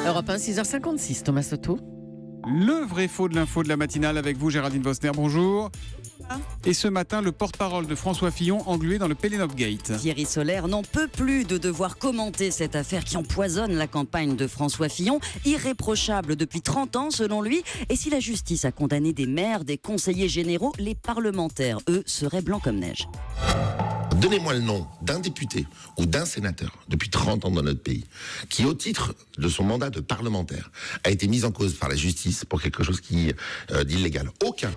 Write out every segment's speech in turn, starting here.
Europe 1, 6h56, Thomas Soto. Le vrai faux de l'info de la matinale avec vous, Géraldine Vosner, bonjour. Et ce matin, le porte-parole de François Fillon englué dans le Pelénope Gate. Thierry Solaire n'en peut plus de devoir commenter cette affaire qui empoisonne la campagne de François Fillon, irréprochable depuis 30 ans selon lui. Et si la justice a condamné des maires, des conseillers généraux, les parlementaires, eux, seraient blancs comme neige. Donnez-moi le nom d'un député ou d'un sénateur depuis 30 ans dans notre pays qui, au titre de son mandat de parlementaire, a été mis en cause par la justice pour quelque chose d'illégal. Aucun.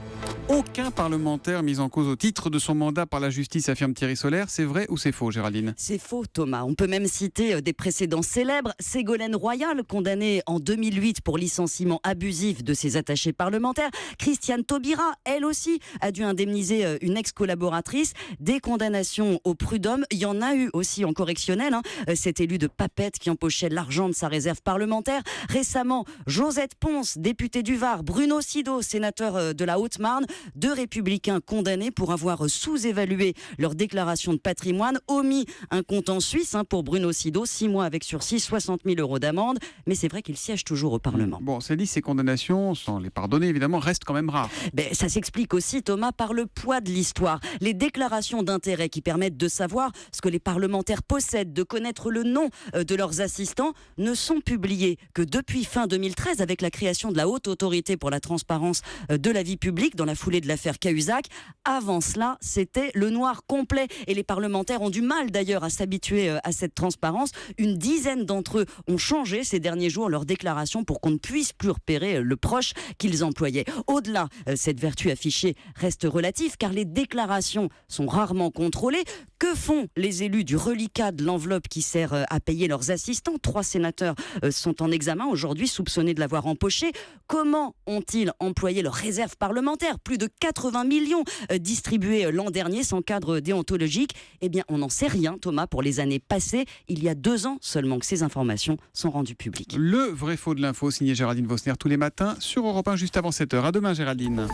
Aucun parlementaire mis en cause au titre de son mandat par la justice, affirme Thierry Solaire. C'est vrai ou c'est faux, Géraldine ? C'est faux, Thomas. On peut même citer des précédents célèbres. Ségolène Royal, condamnée en 2008 pour licenciement abusif de ses attachés parlementaires. Christiane Taubira, elle aussi, a dû indemniser une ex-collaboratrice. Des condamnations au prud'homme. Il y en a eu aussi en correctionnel. Cet élu de Papette qui empochait l'argent de sa réserve parlementaire. Récemment, Josette Ponce, députée du Var. Bruno Sido, sénateur de la Haute-Marne. Deux républicains condamnés pour avoir sous-évalué leur déclaration de patrimoine. Omis un compte en Suisse pour Bruno Sido. 6 mois avec sursis, 60 000 € d'amende. Mais c'est vrai qu'il siège toujours au Parlement. Bon, c'est dit, ces condamnations, sans les pardonner évidemment, restent quand même rares. Ça s'explique aussi, Thomas, par le poids de l'histoire. Les déclarations d'intérêt qui permettent de savoir ce que les parlementaires possèdent, de connaître le nom de leurs assistants, ne sont publiées que depuis fin 2013 avec la création de la Haute Autorité pour la transparence de la vie publique dans la foulée de l'affaire Cahuzac. Avant cela, c'était le noir complet et les parlementaires ont du mal d'ailleurs à s'habituer à cette transparence. Une dizaine d'entre eux ont changé ces derniers jours leur déclaration pour qu'on ne puisse plus repérer le proche qu'ils employaient. Au-delà, cette vertu affichée reste relative car les déclarations sont rarement contrôlées. Que font les élus du reliquat de l'enveloppe qui sert à payer leurs assistants ? 3 sénateurs sont en examen aujourd'hui, soupçonnés de l'avoir empoché. Comment ont-ils employé leurs réserves parlementaires ? Plus de 80 millions distribués l'an dernier sans cadre déontologique. Eh bien, on n'en sait rien, Thomas, pour les années passées. Il y a 2 ans seulement que ces informations sont rendues publiques. Le vrai faux de l'info, signé Géraldine Vosner tous les matins sur Europe 1 juste avant 7h. À demain, Géraldine.